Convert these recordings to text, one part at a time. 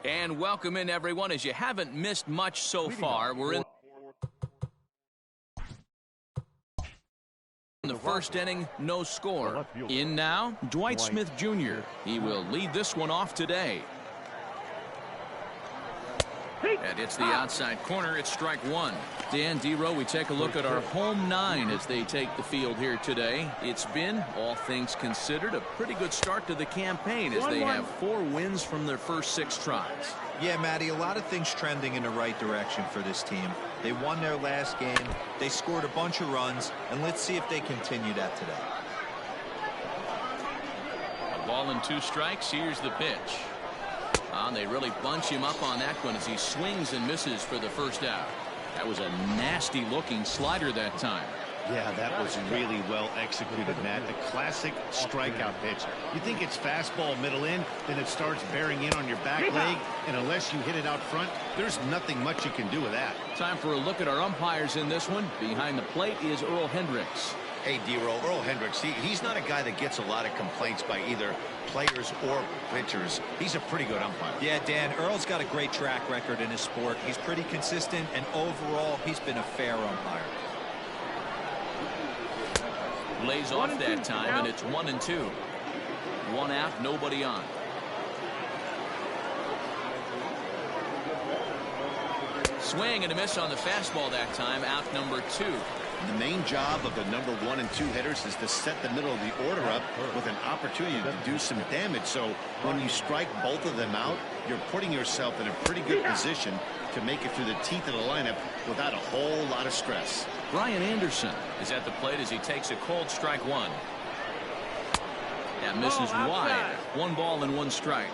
And welcome in, everyone. As you haven't missed much so far, we're in the first inning, no score. In now, Dwight Smith Jr. He will lead this one off today. And it's the outside corner. It's strike one. Dan Dero, we take a look at our home nine as they take the field here today. It's been, all things considered, a pretty good start to the campaign as they have 4 wins from their first 6 tries. Yeah, Matty, a lot of things trending in the right direction for this team. They won their last game. They scored a bunch of runs, and let's see if they continue that today. A ball and 2 strikes. Here's the pitch. And they really bunch him up on that one as he swings and misses for the first out. That was a nasty looking slider that time. Yeah, that was really well executed, Matt. A classic strikeout pitch. You think it's fastball middle in, then it starts bearing in on your back leg, and unless you hit it out front, there's nothing much you can do with that. Time for a look at our umpires in this one. Behind the plate is Earl Hendricks. Hey, Dero, Earl Hendricks, he's not a guy that gets a lot of complaints by either players or pitchers. He's a pretty good umpire. Yeah, Dan, Earl's got a great track record in his sport. He's pretty consistent, and overall, he's been a fair umpire. Lays off that time, and it's 1-2. 1 out, nobody on. Swing and a miss on the fastball that time. Out number 2. The main job of the number 1 and 2 hitters is to set the middle of the order up with an opportunity to do some damage. So when you strike both of them out, you're putting yourself in a pretty good position to make it through the teeth of the lineup without a whole lot of stress. Brian Anderson is at the plate as he takes a cold strike 1. That misses wide. 1 ball and 1 strike.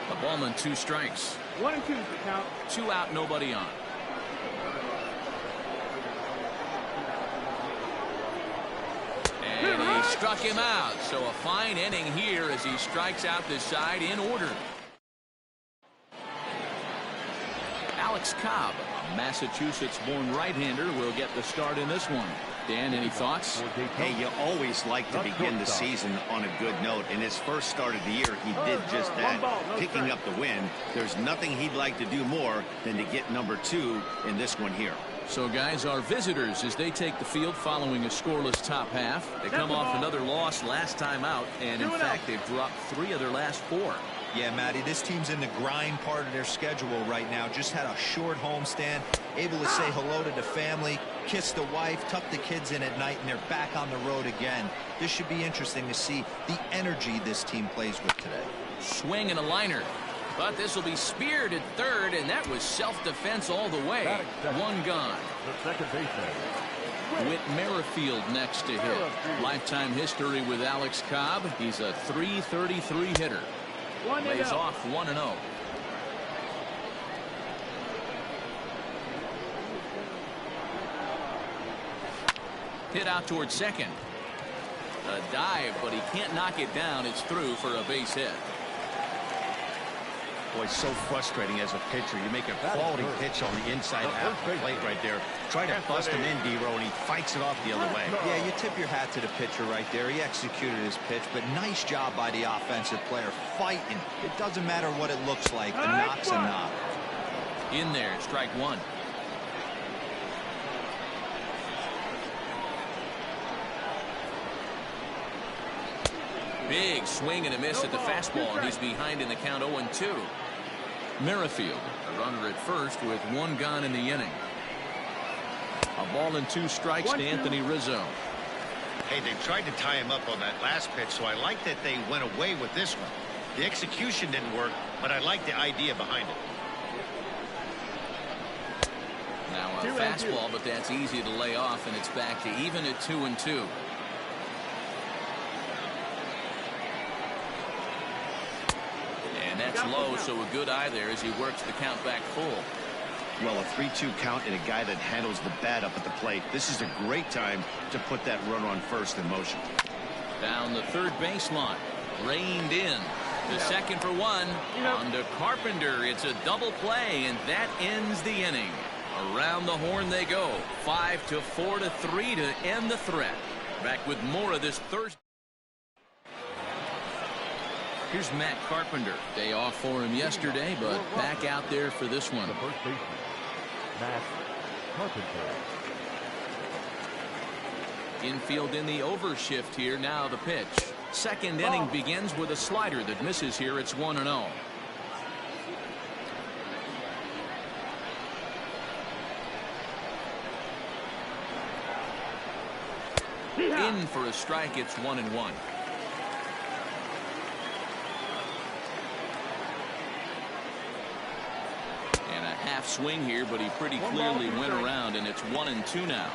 A ball and 2 strikes. 1 and 2 is the count. 2 out, nobody on. And he struck him out. So a fine inning here as he strikes out this side in order. Alex Cobb, a Massachusetts-born right-hander, will get the start in this one. Dan, any thoughts? Hey, you always like to begin the season on a good note. In his first start of the year, he did just that, picking up the win. There's nothing he'd like to do more than to get number 2 in this one here. So, guys, our visitors, as they take the field following a scoreless top half, they come off another loss last time out, and in fact, they've dropped 3 of their last 4. Yeah, Matty, this team's in the grind part of their schedule right now. Just had a short homestand, able to say hello to the family, kiss the wife, tuck the kids in at night, and they're back on the road again. This should be interesting to see the energy this team plays with today. Swing and a liner. But this will be speared at third, and that was self-defense all the way. 1 gone. The second baseman. Whit Merrifield next to hit. Lifetime history with Alex Cobb. He's a .333 hitter. Lays off 1-0. Hit out towards second. A dive, but he can't knock it down. It's through for a base hit. Boy, so frustrating as a pitcher. You make a quality pitch on the inside half of the plate right there. Try to bust him in, Dero, and he fights it off the other way. Yeah, you tip your hat to the pitcher right there. He executed his pitch, but nice job by the offensive player fighting. It doesn't matter what it looks like. The knock's a knock. In there, strike 1. Big swing and a miss at the fastball, and he's behind in the count 0-2. Merrifield, a runner at first with 1 gone in the inning. A ball and 2 strikes to Anthony Rizzo. Hey, they tried to tie him up on that last pitch, so I like that they went away with this one. The execution didn't work, but I like the idea behind it. Now a fastball, but that's easy to lay off, and it's back to even at 2-2. And that's low, so a good eye there as he works the count back full. Well, a 3-2 count and a guy that handles the bat up at the plate. This is a great time to put that runner on first in motion. Down the third baseline. Reined in. The second for 1. On to Carpenter. It's a double play, and that ends the inning. Around the horn they go. 5-4-3 to end the threat. Back with more of this Thursday. Here's Matt Carpenter. Day off for him yesterday, but back out there for this one. The first baseman, Matt Carpenter. Infield in the overshift here. Now the pitch. Second inning begins with a slider that misses here. It's 1-0. In for a strike. It's 1-1. And a half swing here, but he pretty clearly went around, and it's 1-2 now.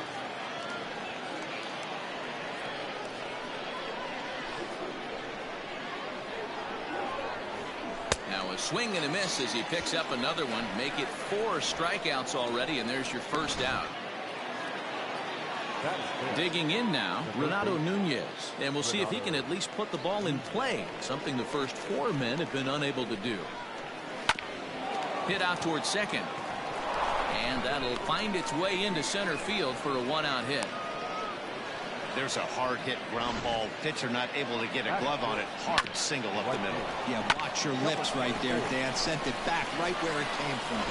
Now a swing and a miss as he picks up another one. Make it 4 strikeouts already, and there's your first out. Digging in now, Renato Nunez, and we'll see if he can at least put the ball in play, something the first 4 men have been unable to do. Hit out towards second, and that'll find its way into center field for a 1-out hit. There's a hard hit ground ball. Pitcher not able to get a glove on it. Hard single up the middle. Yeah, watch your lips right there, Dan. Sent it back right where it came from.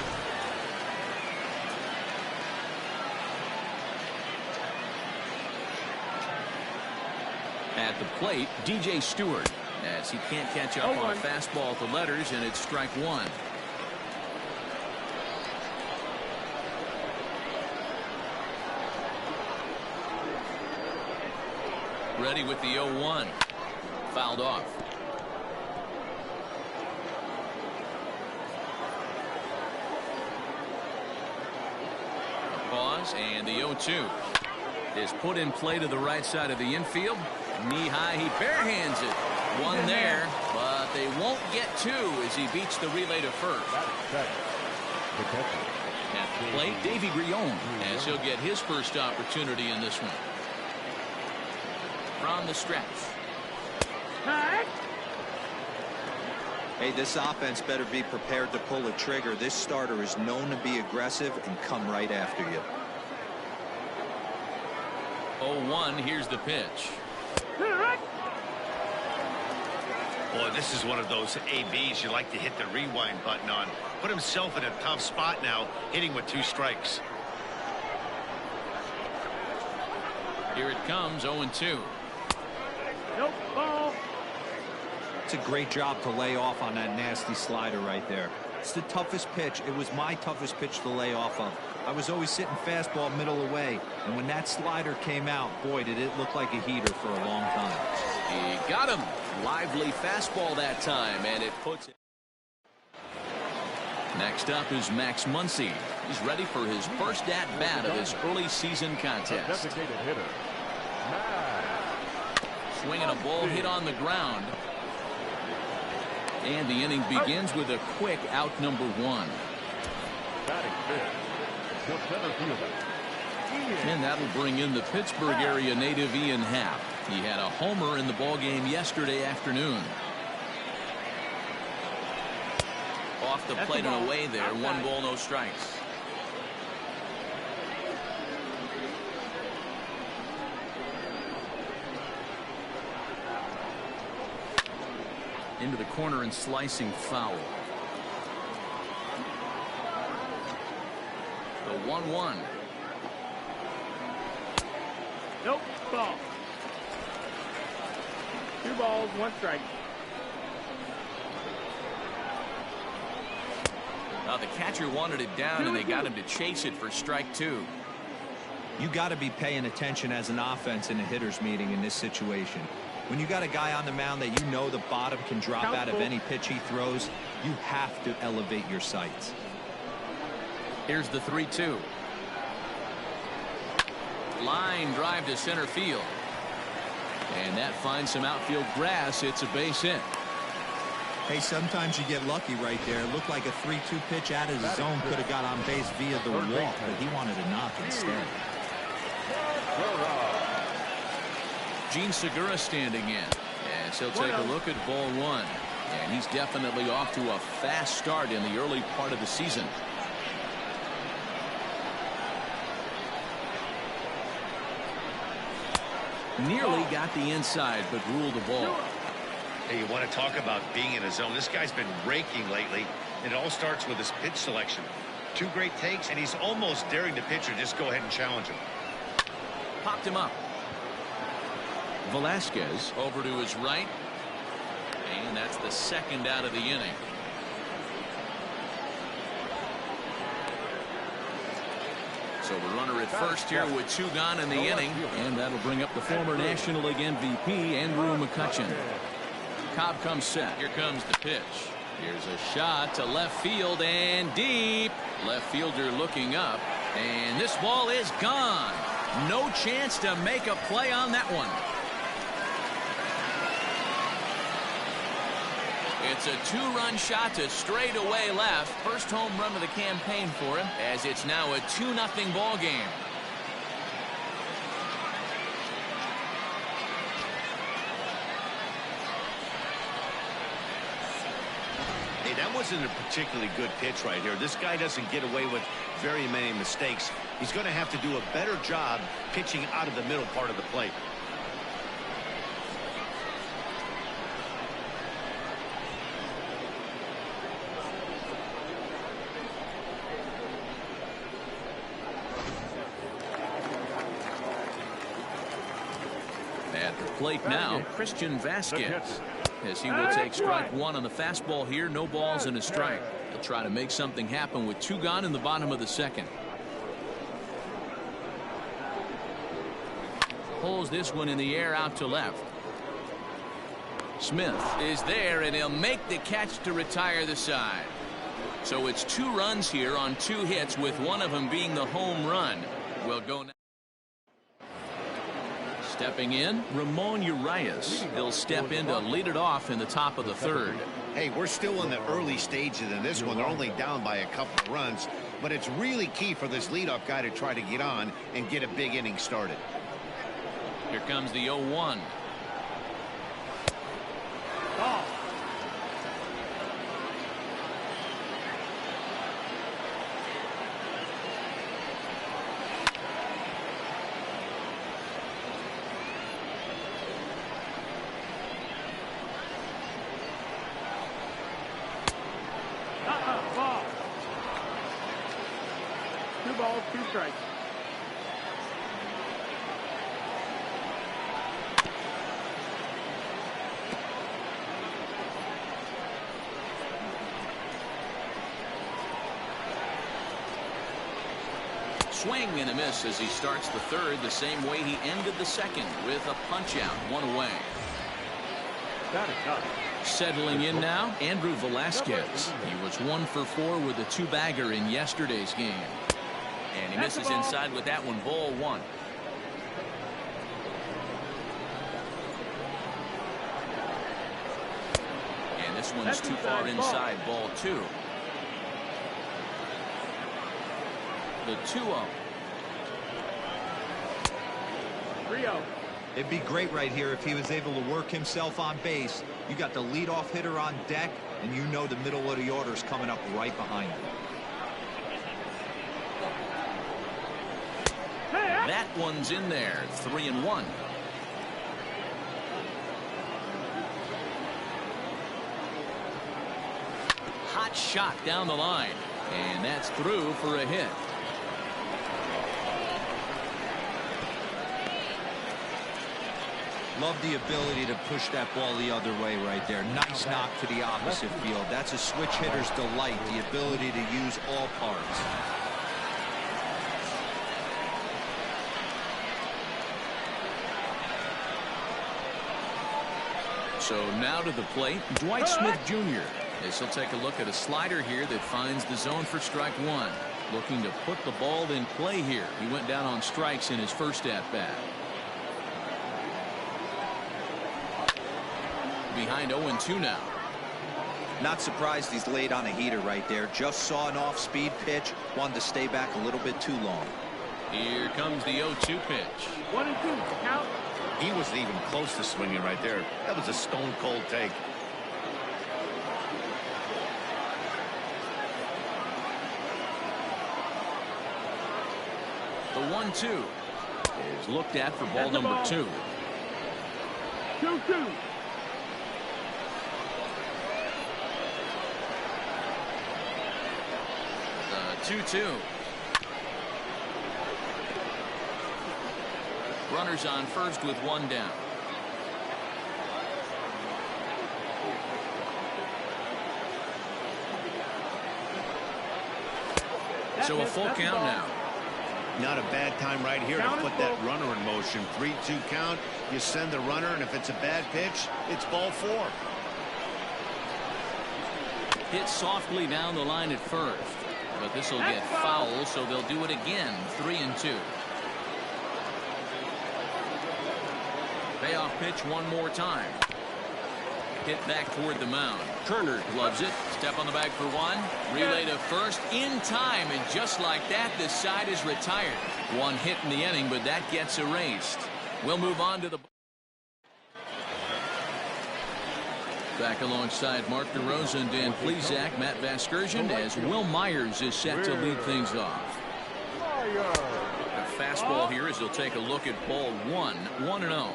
At the plate, DJ Stewart, as he can't catch up on a fastball at the letters, and it's strike 1. Ready with the 0-1. Fouled off. A pause, and the 0-2 is put in play to the right side of the infield. Knee high, he barehands it. One there, but they won't get 2 as he beats the relay to first. At the plate, Davy Grion, as he'll get his first opportunity in this one. From the stretch. Hey, this offense better be prepared to pull a trigger. This starter is known to be aggressive and come right after you. 0-1, here's the pitch. Boy, this is one of those ABs you like to hit the rewind button on. Put himself in a tough spot now, hitting with 2 strikes. Here it comes, 0-2. Nope, ball. It's a great job to lay off on that nasty slider right there. It's the toughest pitch. It was my toughest pitch to lay off of. I was always sitting fastball middle away, and when that slider came out, boy, did it look like a heater for a long time. He got him. Lively fastball that time, and it puts it. Next up is Max Muncy. He's ready for his first at-bat of his early season contest. Designated hitter, Swinging a ball hit on the ground. And the inning begins with a quick out number 1. batting fifth, the center fielder. And that'll bring in the Pittsburgh area native Ian Happ. He had a homer in the ballgame yesterday afternoon. Off the plate and away there. 1 ball, no strikes. Into the corner and slicing foul. The 1-1. Nope, ball. 2 balls, 1 strike. Now the catcher wanted it down, and they got him to chase it for strike 2. You got to be paying attention as an offense in a hitter's meeting in this situation. When you got a guy on the mound that you know the bottom can drop out of any pitch he throws, you have to elevate your sights. Here's the 3-2. Line drive to center field. And that finds some outfield grass. It's a base hit. Hey, sometimes you get lucky right there. It looked like a 3-2 pitch out of the zone could have got on base via the walk, but he wanted a knock instead. Gene Segura standing in, and he'll take a look at ball 1. And he's definitely off to a fast start in the early part of the season. Nearly got the inside, but ruled the ball. Hey, you want to talk about being in a zone? This guy's been raking lately. It all starts with his pitch selection. 2 great takes, and he's almost daring the pitcher just go ahead and challenge him. Popped him up. Velasquez over to his right. And that's the second out of the inning. So the runner at first here with 2 gone in the inning. And that'll bring up the former National League MVP, Andrew McCutchen. Cobb comes set. Here comes the pitch. Here's a shot to left field and deep. Left fielder looking up. And this ball is gone. No chance to make a play on that one. It's a 2-run shot to straightaway left. First home run of the campaign for him, as it's now a 2-0 ball game. Hey, that wasn't a particularly good pitch right here. This guy doesn't get away with very many mistakes. He's going to have to do a better job pitching out of the middle part of the plate. At the plate now, Christian Vasquez, as he will take strike 1 on the fastball here. No balls and a strike. He'll try to make something happen with 2 gone in the bottom of the second. Pulls this one in the air out to left. Smith is there, and he'll make the catch to retire the side. So it's 2 runs here on 2 hits, with one of them being the home run. We'll go now. Stepping in, Ramon Urias. He'll step in to lead it off in the top of the 3rd. Hey, we're still in the early stages in this one. They're only down by a couple of runs, but it's really key for this leadoff guy to try to get on and get a big inning started. Here comes the 0-1. Ball. 2 balls, 2 strikes. Swing and a miss as he starts the 3rd, the same way he ended the 2nd, with a punch out, 1 away. Settling in now, Andrew Velasquez. He was 1 for 4 with a 2-bagger in yesterday's game. And he misses inside with that one, ball 1. And this one's too far inside, ball 2. The 2-0. 3-0. It'd be great right here if he was able to work himself on base. You got the leadoff hitter on deck, and you know the middle of the order is coming up right behind him. That one's in there, 3-1. Hot shot down the line, and that's through for a hit. Love the ability to push that ball the other way right there. Nice knock to the opposite field. That's a switch hitter's delight, the ability to use all parts. So now to the plate, Dwight Smith Jr. as he'll take a look at a slider here that finds the zone for strike 1. Looking to put the ball in play here. He went down on strikes in his first at-bat. Behind 0-2 now. Not surprised he's laid on a heater right there. Just saw an off-speed pitch. Wanted to stay back a little bit too long. Here comes the 0-2 pitch. 1-2. Count. He wasn't even close to swinging right there. That was a stone-cold take. The 1-2 is looked at for ball number 2. 2-2. 2-2. Runners on first with one down. So a full count now. Not a bad time right here to put that runner in motion. 3-2 count. You send the runner, and if it's a bad pitch, it's ball 4. Hit softly down the line at first, but this will get foul, so they'll do it again. 3-2. Payoff pitch one more time. Hit back toward the mound. Turner gloves it. Step on the bag for one. Relay to first in time, and just like that, the side is retired. One hit in the inning, but that gets erased. We'll move on to the back alongside Mark DeRosa and Dan Plesac, Matt Vasgersian, as Will Myers is set to lead things off. A fastball here as he'll take a look at ball 1, 1-0.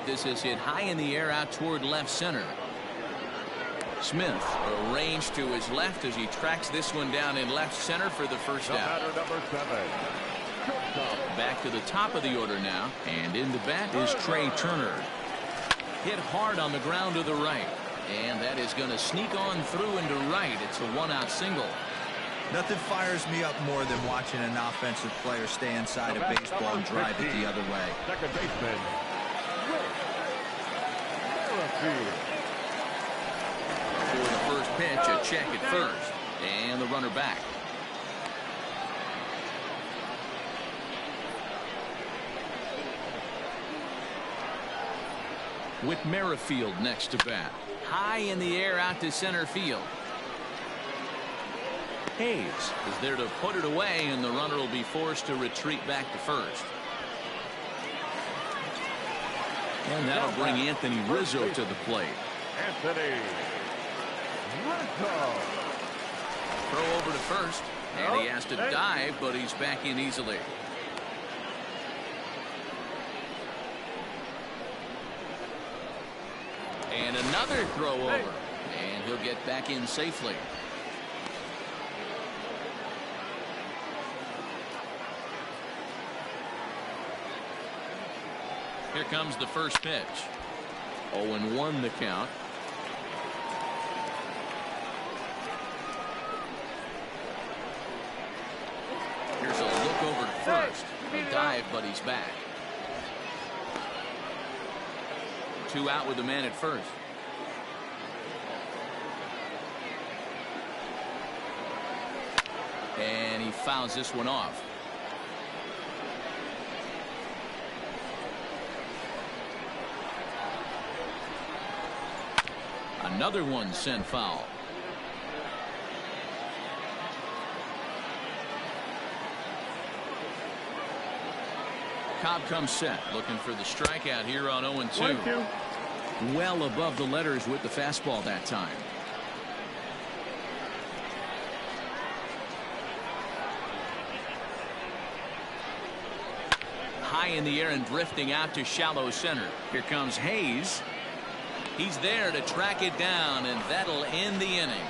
This is hit high in the air out toward left center. Smith arranged to his left as he tracks this one down in left center for the first out. Back to the top of the order now, and in the bat is Trey Turner. Hit hard on the ground to the right, and that is going to sneak on through into right. It's a one-out single. Nothing fires me up more than watching an offensive player stay inside a baseball and drive it the other way. Second baseman. For the first pitch, a check at first, and the runner back. With Merrifield next to bat. High in the air out to center field. Hayes is there to put it away, and the runner will be forced to retreat back to first. And that'll bring Anthony Rizzo to the plate. Anthony Rizzo. Throw over to first, and he has to dive, but he's back in easily. And another throw over, and he'll get back in safely. Here comes the first pitch. 0-1 the count. Here's a look over to first. A dive, but he's back. 2 out with the man at first. And he fouls this one off. Another one sent foul. Cobb comes set, looking for the strikeout here on 0-2. Well above the letters with the fastball that time. High in the air and drifting out to shallow center. Here comes Hayes. He's there to track it down, and that'll end the inning.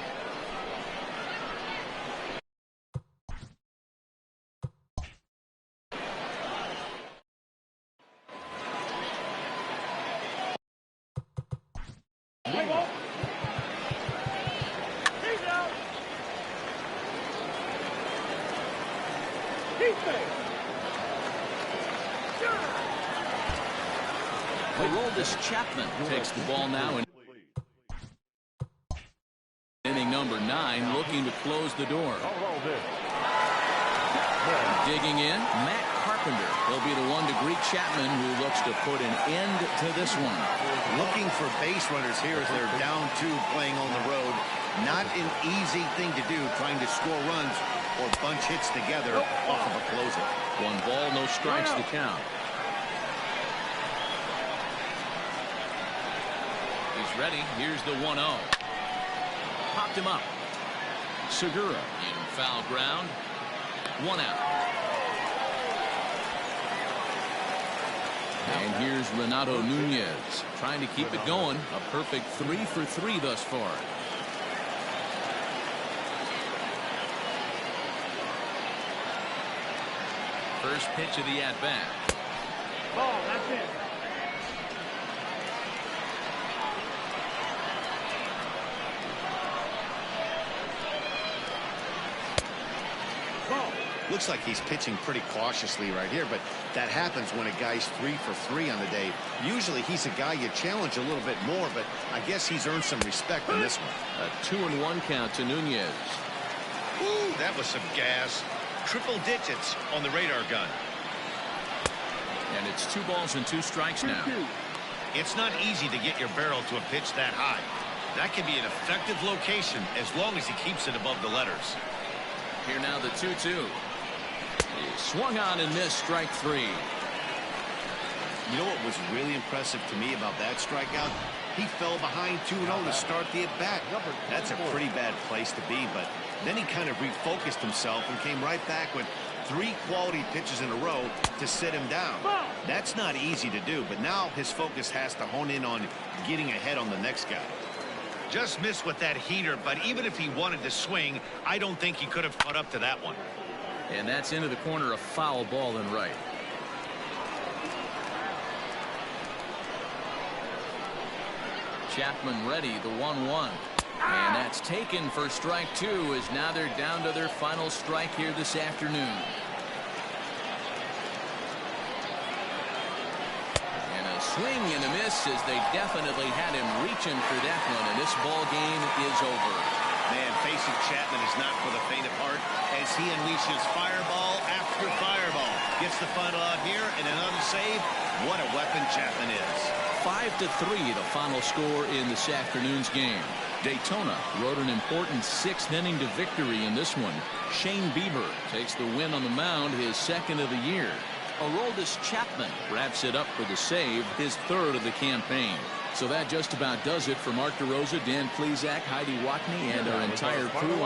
Chapman takes the ball now in inning number 9, looking to close the door. Digging in, Matt Carpenter. He'll be the one to greet Chapman, who looks to put an end to this one. Looking for base runners here as they're down 2 playing on the road. Not an easy thing to do, trying to score runs or bunch hits together off of a closer. 1 ball, no strikes to count. He's ready. Here's the 1-0. Popped him up. Segura in foul ground. 1 out. And here's Renato Nunez trying to keep it going. A perfect 3 for 3 thus far. First pitch of the at-bat. Ball, that's it. Ball. Looks like he's pitching pretty cautiously right here, but that happens when a guy's 3 for 3 on the day. Usually he's a guy you challenge a little bit more, but I guess he's earned some respect in this one. A 2-1 count to Nunez. Ooh, that was some gas. Triple digits on the radar gun. And it's 2 balls and 2 strikes now. 2-2. It's not easy to get your barrel to a pitch that high. That can be an effective location as long as he keeps it above the letters. Here now the 2-2. He swung on and missed, strike 3. You know what was really impressive to me about that strikeout? He fell behind 2-0 to start the at-bat. That's a pretty bad place to be, but then he kind of refocused himself and came right back with 3 quality pitches in a row to sit him down. That's not easy to do, but now his focus has to hone in on getting ahead on the next guy. Just missed with that heater, but even if he wanted to swing, I don't think he could have caught up to that one. And that's into the corner, a foul ball and right. Chapman ready, the 1-1. And that's taken for strike 2 as now they're down to their final strike here this afternoon. And a swing and a miss as they definitely had him reaching for that one, and this ball game is over. Man, facing Chapman is not for the faint of heart as he unleashes fireball after fireball. Gets the final out here and another save. What a weapon Chapman is. 5-3 the final score in this afternoon's game. Daytona rode an important 6th inning to victory in this one. Shane Bieber takes the win on the mound, his 2nd of the year. Aroldis Chapman wraps it up for the save, his 3rd of the campaign. So that just about does it for Mark DeRosa, Dan Plesac, Heidi Watney, and our entire crew.